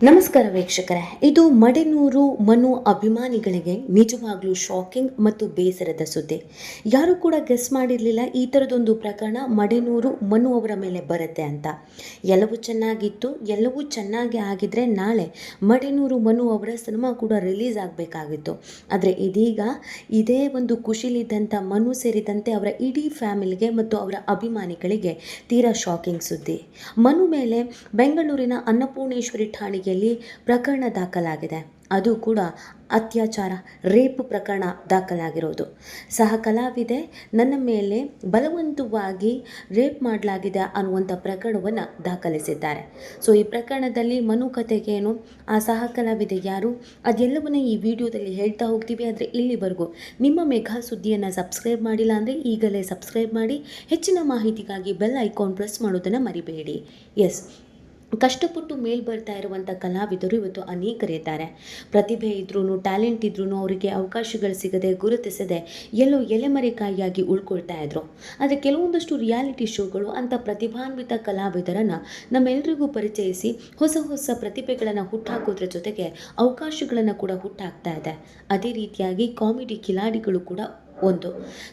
ನಮಸ್ಕಾರ ವೀಕ್ಷಕರೇ, ಇದು ಮಡೆನೂರು ಮನು ಅಭಿಮಾನಿಗಳಿಗೆ ನಿಜವಾಗ್ಲೂ ಶಾಕಿಂಗ್ ಮತ್ತು ಬೇಸರದ ಸುದ್ದಿ. ಯಾರು ಕೂಡ ಗೆಸ್ ಮಾಡಿರಲಿಲ್ಲ ಈ ಥರದೊಂದು ಪ್ರಕರಣ ಮಡೆನೂರು ಮನು ಅವರ ಮೇಲೆ ಬರುತ್ತೆ ಅಂತ. ಎಲ್ಲವೂ ಚೆನ್ನಾಗಿತ್ತು, ಎಲ್ಲವೂ ಚೆನ್ನಾಗಿ ಆಗಿದ್ರೆ ನಾಳೆ ಮಡೆನೂರು ಮನು ಅವರ ಸಿನಿಮಾ ಕೂಡ ರಿಲೀಸ್ ಆಗಬೇಕಾಗಿತ್ತು. ಆದರೆ ಇದೀಗ ಇದೇ ಒಂದು ಖುಷಿಲಿದ್ದಂಥ ಮನು ಸೇರಿದಂತೆ ಅವರ ಇಡೀ ಫ್ಯಾಮಿಲಿಗೆ ಮತ್ತು ಅವರ ಅಭಿಮಾನಿಗಳಿಗೆ ತೀರಾ ಶಾಕಿಂಗ್ ಸುದ್ದಿ. ಮನು ಮೇಲೆ ಬೆಂಗಳೂರಿನ ಅನ್ನಪೂರ್ಣೇಶ್ವರಿ ಠಾಣೆಗೆ ಪ್ರಕರಣ ದಾಖಲಾಗಿದೆ. ಅದು ಕೂಡ ಅತ್ಯಾಚಾರ, ರೇಪ್ ಪ್ರಕರಣ ದಾಖಲಾಗಿರೋದು. ಸಹ ಕಲಾವಿದೆ ನನ್ನ ಮೇಲೆ ಬಲವಂತವಾಗಿ ರೇಪ್ ಮಾಡಲಾಗಿದೆ ಅನ್ನುವಂಥ ಪ್ರಕರಣವನ್ನು ದಾಖಲಿಸಿದ್ದಾರೆ. ಸೊ ಈ ಪ್ರಕರಣದಲ್ಲಿ ಮನು ಕತೆಗೇನು, ಆ ಸಹ ಕಲಾವಿದೆ ಯಾರು, ಅದೆಲ್ಲವನ್ನ ಈ ವಿಡಿಯೋದಲ್ಲಿ ಹೇಳ್ತಾ ಹೋಗ್ತೀವಿ. ಆದರೆ ಇಲ್ಲಿವರೆಗೂ ನಿಮ್ಮ ಮೆಗಾ ಸುದ್ದಿಯನ್ನು ಸಬ್ಸ್ಕ್ರೈಬ್ ಮಾಡಿಲ್ಲ ಅಂದರೆ ಈಗಲೇ ಸಬ್ಸ್ಕ್ರೈಬ್ ಮಾಡಿ. ಹೆಚ್ಚಿನ ಮಾಹಿತಿಗಾಗಿ ಬೆಲ್ ಐಕಾನ್ ಪ್ರೆಸ್ ಮಾಡೋದನ್ನು ಮರಿಬೇಡಿ. ಕಷ್ಟಪಟ್ಟು ಮೇಲ್ ಬರ್ತಾ ಇರುವಂಥ ಕಲಾವಿದರು ಇವತ್ತು ಅನೇಕರಿದ್ದಾರೆ. ಪ್ರತಿಭೆ ಇದ್ರೂ, ಟ್ಯಾಲೆಂಟ್ ಇದ್ರೂ ಅವರಿಗೆ ಅವಕಾಶಗಳು ಸಿಗದೆ, ಗುರುತಿಸದೆ ಎಲ್ಲೋ ಎಲೆಮರೆಕಾಯಿಯಾಗಿ ಉಳ್ಕೊಳ್ತಾ ಇದ್ರು. ಆದರೆ ಕೆಲವೊಂದಷ್ಟು ರಿಯಾಲಿಟಿ ಶೋಗಳು ಅಂಥ ಪ್ರತಿಭಾನ್ವಿತ ಕಲಾವಿದರನ್ನು ನಮ್ಮೆಲ್ಲರಿಗೂ ಪರಿಚಯಿಸಿ ಹೊಸ ಹೊಸ ಪ್ರತಿಭೆಗಳನ್ನು ಹುಟ್ಟಾಕೋದ್ರ ಜೊತೆಗೆ ಅವಕಾಶಗಳನ್ನು ಕೂಡ ಹುಟ್ಟಾಕ್ತಾ ಇದೆ. ಅದೇ ರೀತಿಯಾಗಿ ಕಾಮಿಡಿ ಕಿಲಾಡಿಗಳು ಕೂಡ ಒಂದು.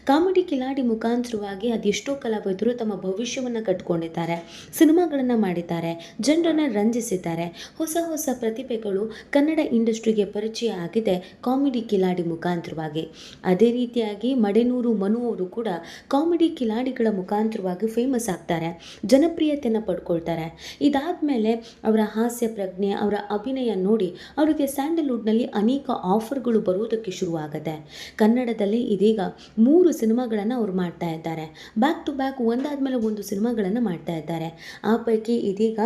ಕಾಮಿಡಿ ಕಿಲಾಡಿ ಮುಖಾಂತರವಾಗಿ ಅದೆಷ್ಟೋ ಕಲಾವಿದರು ತಮ್ಮ ಭವಿಷ್ಯವನ್ನು ಕಟ್ಕೊಂಡಿದ್ದಾರೆ, ಸಿನಿಮಾಗಳನ್ನು ಮಾಡಿದ್ದಾರೆ, ಜನರನ್ನು ರಂಜಿಸಿದ್ದಾರೆ. ಹೊಸ ಹೊಸ ಪ್ರತಿಭೆಗಳು ಕನ್ನಡ ಇಂಡಸ್ಟ್ರಿಗೆ ಪರಿಚಯ ಆಗಿದೆ ಕಾಮಿಡಿ ಕಿಲಾಡಿ ಮುಖಾಂತರವಾಗಿ. ಅದೇ ರೀತಿಯಾಗಿ ಮಡೆನೂರು ಮನು ಅವರು ಕೂಡ ಕಾಮಿಡಿ ಕಿಲಾಡಿಗಳ ಮುಖಾಂತರವಾಗಿ ಫೇಮಸ್ ಆಗ್ತಾರೆ, ಜನಪ್ರಿಯತೆಯನ್ನು ಪಡ್ಕೊಳ್ತಾರೆ. ಇದಾದಮೇಲೆ ಅವರ ಹಾಸ್ಯ ಪ್ರಜ್ಞೆ, ಅವರ ಅಭಿನಯ ನೋಡಿ ಅವರಿಗೆ ಸ್ಯಾಂಡಲ್ವುಡ್ನಲ್ಲಿ ಅನೇಕ ಆಫರ್ಗಳು ಬರುವುದಕ್ಕೆ ಶುರುವಾಗುತ್ತೆ. ಕನ್ನಡದಲ್ಲಿ ಇದೀಗ 3 ಸಿನಿಮಾಗಳನ್ನು ಅವರು ಮಾಡ್ತಾ ಇದ್ದಾರೆ. ಬ್ಯಾಕ್ ಟು ಬ್ಯಾಕ್ ಒಂದಾದ್ಮೇಲೆ ಒಂದು ಸಿನಿಮಾಗಳನ್ನು ಮಾಡ್ತಾ ಇದ್ದಾರೆ. ಆ ಪೈಕಿ ಇದೀಗ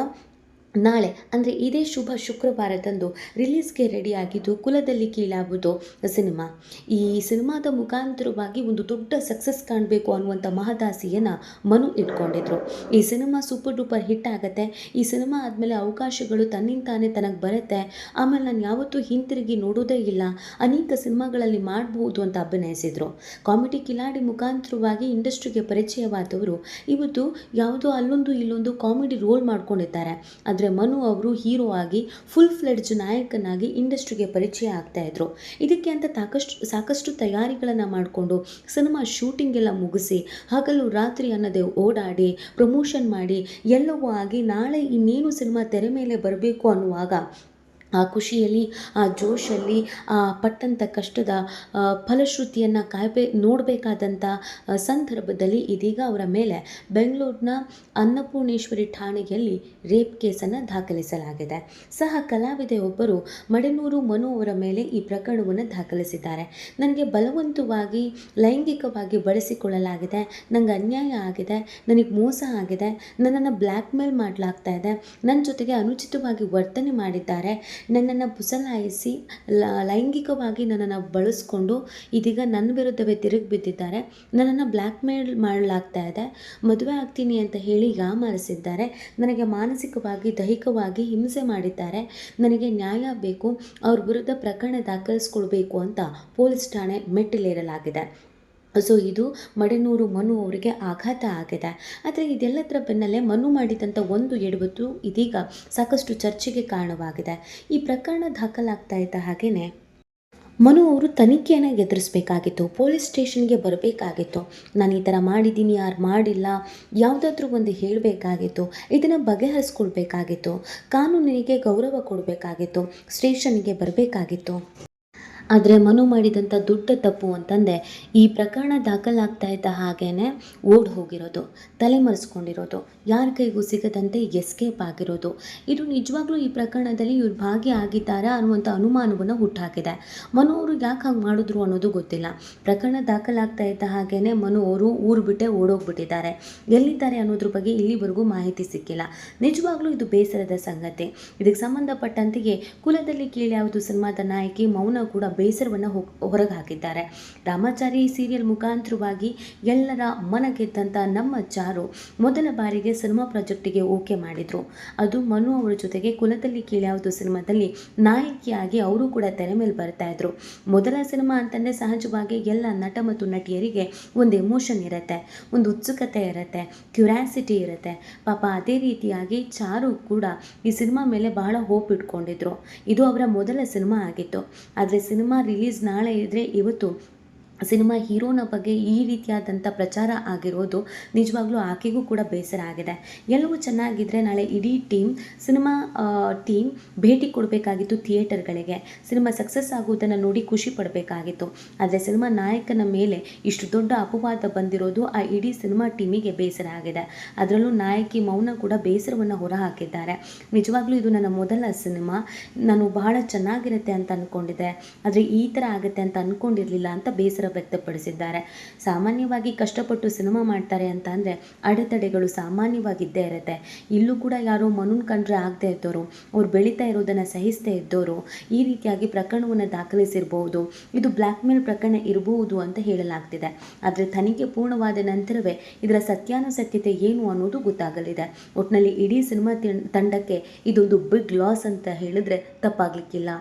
ನಾಳೆ ಅಂದರೆ ಇದೇ ಶುಭ ಶುಕ್ರವಾರದಂದು ರಿಲೀಸ್ಗೆ ರೆಡಿಯಾಗಿದ್ದು ಕುಲದಲ್ಲಿ ಕೀಳಾಗುವುದು ಸಿನಿಮಾ. ಈ ಸಿನಿಮಾದ ಮುಖಾಂತರವಾಗಿ ಒಂದು ದೊಡ್ಡ ಸಕ್ಸಸ್ ಕಾಣಬೇಕು ಅನ್ನುವಂಥ ಮಹದಾಸೆಯನ್ನು ಮನು ಇಟ್ಕೊಂಡಿದ್ರು. ಈ ಸಿನಿಮಾ ಸೂಪರ್ ಡೂಪರ್ ಹಿಟ್ ಆಗುತ್ತೆ, ಈ ಸಿನಿಮಾ ಆದಮೇಲೆ ಅವಕಾಶಗಳು ತನ್ನಿಂತಾನೇ ತನಗೆ ಬರುತ್ತೆ, ಆಮೇಲೆ ನಾನು ಯಾವತ್ತೂ ಹಿಂತಿರುಗಿ ನೋಡೋದೇ ಇಲ್ಲ, ಅನೇಕ ಸಿನಿಮಾಗಳಲ್ಲಿ ಮಾಡಬಹುದು ಅಂತ ಅಭಿನಯಿಸಿದರು. ಕಾಮಿಡಿ ಕಿಲಾಡಿ ಮುಖಾಂತರವಾಗಿ ಇಂಡಸ್ಟ್ರಿಗೆ ಪರಿಚಯವಾದವರು ಇವತ್ತು ಯಾವುದೋ ಅಲ್ಲೊಂದು ಇಲ್ಲೊಂದು ಕಾಮಿಡಿ ರೋಲ್ ಮಾಡ್ಕೊಂಡಿದ್ದಾರೆ. ಆದರೆ ಮನು ಅವರು ಹೀರೋ ಆಗಿ ಫುಲ್ ಫ್ಲೆಡ್ಜ್ ನಾಯಕನಾಗಿ ಇಂಡಸ್ಟ್ರಿಗೆ ಪರಿಚಯ ಆಗ್ತಾ ಇದ್ರು. ಇದಕ್ಕೆ ಅಂತ ಸಾಕಷ್ಟು ತಯಾರಿಗಳನ್ನು ಮಾಡಿಕೊಂಡು ಸಿನಿಮಾ ಶೂಟಿಂಗ್ ಎಲ್ಲ ಮುಗಿಸಿ ಹಗಲು ರಾತ್ರಿ ಅನ್ನದೇ ಓಡಾಡಿ ಪ್ರಮೋಷನ್ ಮಾಡಿ ಎಲ್ಲವೂ ಆಗಿ ನಾಳೆ ಇನ್ನೇನು ಸಿನಿಮಾ ತೆರೆ ಮೇಲೆ ಬರಬೇಕು ಅನ್ನುವಾಗ ಆ ಖುಷಿಯಲ್ಲಿ, ಆ ಜೋಶಲ್ಲಿ, ಆ ಪಟ್ಟಂಥ ಕಷ್ಟದ ಫಲಶ್ರುತಿಯನ್ನು ನೋಡಬೇಕಾದಂಥ ಸಂದರ್ಭದಲ್ಲಿ ಇದೀಗ ಅವರ ಮೇಲೆ ಬೆಂಗಳೂರಿನ ಅನ್ನಪೂರ್ಣೇಶ್ವರಿ ಠಾಣೆಯಲ್ಲಿ ರೇಪ್ ಕೇಸನ್ನು ದಾಖಲಿಸಲಾಗಿದೆ. ಸಹ ಕಲಾವಿದೆ ಒಬ್ಬರು ಮಡೆನೂರು ಮನು ಅವರ ಮೇಲೆ ಈ ಪ್ರಕರಣವನ್ನು ದಾಖಲಿಸಿದ್ದಾರೆ. ನನಗೆ ಬಲವಂತವಾಗಿ ಲೈಂಗಿಕವಾಗಿ ಬಳಸಿಕೊಳ್ಳಲಾಗಿದೆ, ನನಗೆ ಅನ್ಯಾಯ ಆಗಿದೆ, ನನಗೆ ಮೋಸ ಆಗಿದೆ, ನನ್ನನ್ನು ಬ್ಲ್ಯಾಕ್ ಮೇಲ್ ಮಾಡಲಾಗ್ತಾ ಇದೆ, ನನ್ನ ಜೊತೆಗೆ ಅನುಚಿತವಾಗಿ ವರ್ತನೆ ಮಾಡಿದ್ದಾರೆ, ನನ್ನನ್ನು ಪುಸಲಾಯಿಸಿ ಲೈಂಗಿಕವಾಗಿ ನನ್ನನ್ನು ಬಳಸ್ಕೊಂಡು ಇದೀಗ ನನ್ನ ವಿರುದ್ಧವೇ ತಿರುಗಿ ಬಿದ್ದಿದ್ದಾರೆ, ನನ್ನನ್ನು ಬ್ಲ್ಯಾಕ್ ಮೇಲ್ ಮಾಡಲಾಗ್ತಾ ಇದೆ, ಮದುವೆ ಆಗ್ತೀನಿ ಅಂತ ಹೇಳಿ ಯಾಮಾರಿಸಿದ್ದಾರೆ, ನನಗೆ ಮಾನಸಿಕವಾಗಿ ದೈಹಿಕವಾಗಿ ಹಿಂಸೆ ಮಾಡಿದ್ದಾರೆ, ನನಗೆ ನ್ಯಾಯ ಬೇಕು, ಅವ್ರ ವಿರುದ್ಧ ಪ್ರಕರಣ ದಾಖಲಿಸ್ಕೊಳ್ಬೇಕು ಅಂತ ಪೊಲೀಸ್ ಠಾಣೆ ಮೆಟ್ಟಿಲೇರಲಾಗಿದೆ. ಸೊ ಇದು ಮಡೆನೂರು ಮನು ಅವರಿಗೆ ಆಘಾತ ಆಗಿದೆ. ಆದರೆ ಇದೆಲ್ಲದರ ಬೆನ್ನಲ್ಲೇ ಮನು ಮಾಡಿದಂಥ ಒಂದು ಎಡವಟ್ಟು ಇದೀಗ ಸಾಕಷ್ಟು ಚರ್ಚೆಗೆ ಕಾರಣವಾಗಿದೆ. ಈ ಪ್ರಕರಣ ದಾಖಲಾಗ್ತಾ ಇದ್ದ ಹಾಗೆಯೇ ಮನು ಅವರು ತನಿಖೆಯನ್ನು ಎದುರಿಸಬೇಕಾಗಿತ್ತು, ಪೊಲೀಸ್ ಸ್ಟೇಷನ್ಗೆ ಬರಬೇಕಾಗಿತ್ತು. ನಾನು ಈ ಥರ ಮಾಡಿದ್ದೀನಿ, ಯಾರು ಮಾಡಿಲ್ಲ, ಯಾವುದಾದ್ರೂ ಒಂದು ಹೇಳಬೇಕಾಗಿತ್ತು, ಇದನ್ನು ಬಗೆಹರಿಸ್ಕೊಳ್ಬೇಕಾಗಿತ್ತು, ಕಾನೂನಿಗೆ ಗೌರವ ಕೊಡಬೇಕಾಗಿತ್ತು, ಸ್ಟೇಷನ್ಗೆ ಬರಬೇಕಾಗಿತ್ತು. ಆದರೆ ಮನು ಮಾಡಿದಂಥ ದೊಡ್ಡ ತಪ್ಪು ಅಂತಂದರೆ ಈ ಪ್ರಕರಣ ದಾಖಲಾಗ್ತಾ ಇದ್ದ ಹಾಗೇ ಓಡ್ ಹೋಗಿರೋದು, ತಲೆಮರೆಸ್ಕೊಂಡಿರೋದು, ಯಾರ ಕೈಗೂ ಸಿಗದಂತೆ ಎಸ್ಕೇಪ್ ಆಗಿರೋದು. ಇದು ನಿಜವಾಗ್ಲೂ ಈ ಪ್ರಕರಣದಲ್ಲಿ ಇವ್ರು ಭಾಗಿಯಾಗಿದ್ದಾರಾ ಅನ್ನುವಂಥ ಅನುಮಾನವನ್ನು ಹುಟ್ಟಾಕಿದೆ. ಮನು ಅವರು ಯಾಕೆ ಹಾಗೆ ಮಾಡಿದ್ರು ಅನ್ನೋದು ಗೊತ್ತಿಲ್ಲ. ಪ್ರಕರಣ ದಾಖಲಾಗ್ತಾ ಇದ್ದ ಹಾಗೇ ಮನು ಅವರು ಊರು ಬಿಟ್ಟೆ ಓಡೋಗ್ಬಿಟ್ಟಿದ್ದಾರೆ. ಎಲ್ಲಿದ್ದಾರೆ ಅನ್ನೋದ್ರ ಬಗ್ಗೆ ಇಲ್ಲಿವರೆಗೂ ಮಾಹಿತಿ ಸಿಕ್ಕಿಲ್ಲ. ನಿಜವಾಗ್ಲೂ ಇದು ಬೇಸರದ ಸಂಗತಿ. ಇದಕ್ಕೆ ಸಂಬಂಧಪಟ್ಟಂತೆಯೇ ಕುಲದಲ್ಲಿ ಕೀಳ್ಯಾವುದು ಸಿನಿಮಾದ ನಾಯಕಿ ಮೌನ ಕೂಡ ಬೇಸರವನ್ನು ಹೊರಗೆ ಹಾಕಿದ್ದಾರೆ. ರಾಮಾಚಾರಿ ಸೀರಿಯಲ್ ಮುಖಾಂತರವಾಗಿ ಎಲ್ಲರ ಮನ ಗೆದ್ದಂಥ ನಮ್ಮ ಚಾರು ಮೊದಲ ಬಾರಿಗೆ ಸಿನಿಮಾ ಪ್ರಾಜೆಕ್ಟಿಗೆ ಓಕೆ ಮಾಡಿದರು. ಅದು ಮನು ಅವರ ಜೊತೆಗೆ ಕುಲದಲ್ಲಿ ಕೀಳ್ಯಾವುದು ಸಿನಿಮಾದಲ್ಲಿ ನಾಯಕಿಯಾಗಿ ಅವರು ಕೂಡ ತೆರೆ ಮೇಲೆ ಬರ್ತಾ ಇದ್ರು. ಮೊದಲ ಸಿನಿಮಾ ಅಂತಂದರೆ ಸಹಜವಾಗಿ ಎಲ್ಲ ನಟ ಮತ್ತು ನಟಿಯರಿಗೆ ಒಂದು ಎಮೋಷನ್ ಇರುತ್ತೆ, ಒಂದು ಉತ್ಸುಕತೆ ಇರುತ್ತೆ, ಕ್ಯೂರಿಯಾಸಿಟಿ ಇರುತ್ತೆ. ಪಾಪ ಅದೇ ರೀತಿಯಾಗಿ ಚಾರು ಕೂಡ ಈ ಸಿನಿಮಾ ಮೇಲೆ ಬಹಳ ಹೋಪ್ ಇಟ್ಕೊಂಡಿದ್ರು. ಇದು ಅವರ ಮೊದಲ ಸಿನಿಮಾ ಆಗಿತ್ತು. ಆದರೆ ಸಿನಿಮಾ ರಿಲೀಸ್ ನಾಳೆ ಇದ್ದರೆ ಇವತ್ತು ಸಿನಿಮಾ ಹೀರೋನ ಬಗ್ಗೆ ಈ ರೀತಿಯಾದಂಥ ಪ್ರಚಾರ ಆಗಿರೋದು ನಿಜವಾಗ್ಲೂ ಆಕೆಗೂ ಕೂಡ ಬೇಸರ ಆಗಿದೆ. ಎಲ್ಲವೂ ಚೆನ್ನಾಗಿದ್ದರೆ ನಾಳೆ ಇಡೀ ಸಿನಿಮಾ ಟೀಮ್ ಭೇಟಿ ಕೊಡಬೇಕಾಗಿತ್ತು ಥಿಯೇಟರ್ಗಳಿಗೆ. ಸಿನಿಮಾ ಸಕ್ಸಸ್ ಆಗುವುದನ್ನು ನೋಡಿ ಖುಷಿ ಪಡಬೇಕಾಗಿತ್ತು. ಆದರೆ ಸಿನಿಮಾ ನಾಯಕನ ಮೇಲೆ ಇಷ್ಟು ದೊಡ್ಡ ಅಪವಾದ ಬಂದಿರೋದು ಆ ಇಡೀ ಸಿನಿಮಾ ಟೀಮಿಗೆ ಬೇಸರ ಆಗಿದೆ. ಅದರಲ್ಲೂ ನಾಯಕಿ ಮೌನ ಕೂಡ ಬೇಸರವನ್ನು ಹೊರಹಾಕಿದ್ದಾರೆ. ನಿಜವಾಗ್ಲೂ ಇದು ನನ್ನ ಮೊದಲ ಸಿನಿಮಾ, ನಾನು ಬಹಳ ಚೆನ್ನಾಗಿರುತ್ತೆ ಅಂತ ಅಂದ್ಕೊಂಡಿದ್ದೆ, ಆದರೆ ಈ ಥರ ಆಗುತ್ತೆ ಅಂತ ಅಂದ್ಕೊಂಡಿರಲಿಲ್ಲ ಅಂತ ಬೇಸರ ವ್ಯಕ್ತಪಡಿಸಿದ್ದಾರೆ. ಸಾಮಾನ್ಯವಾಗಿ ಕಷ್ಟಪಟ್ಟು ಸಿನಿಮಾ ಮಾಡ್ತಾರೆ ಅಂತ ಅಂದರೆ ಅಡೆತಡೆಗಳು ಸಾಮಾನ್ಯವಾಗಿದ್ದೇ ಇರುತ್ತೆ. ಇಲ್ಲೂ ಕೂಡ ಯಾರೋ ಮನುನ್ ಕಂಡ್ರೆ ಆಗದೆ ಇದ್ದವರು, ಅವ್ರು ಬೆಳೀತಾ ಇರೋದನ್ನು ಸಹಿಸದೇ ಇದ್ದವರು ಈ ರೀತಿಯಾಗಿ ಪ್ರಕರಣವನ್ನು ದಾಖಲಿಸಿರ್ಬೋದು. ಇದು ಬ್ಲ್ಯಾಕ್ ಮೇಲ್ ಪ್ರಕರಣ ಇರಬಹುದು ಅಂತ ಹೇಳಲಾಗ್ತಿದೆ. ಆದರೆ ತನಿಖೆ ಪೂರ್ಣವಾದ ನಂತರವೇ ಇದರ ಸತ್ಯಾನುಸತ್ಯತೆ ಏನು ಅನ್ನೋದು ಗೊತ್ತಾಗಲಿದೆ. ಒಟ್ಟಿನಲ್ಲಿ ಇಡೀ ಸಿನಿಮಾ ತಂಡಕ್ಕೆ ಇದೊಂದು ಬಿಗ್ ಲಾಸ್ ಅಂತ ಹೇಳಿದ್ರೆ ತಪ್ಪಾಗಲಿಕ್ಕಿಲ್ಲ.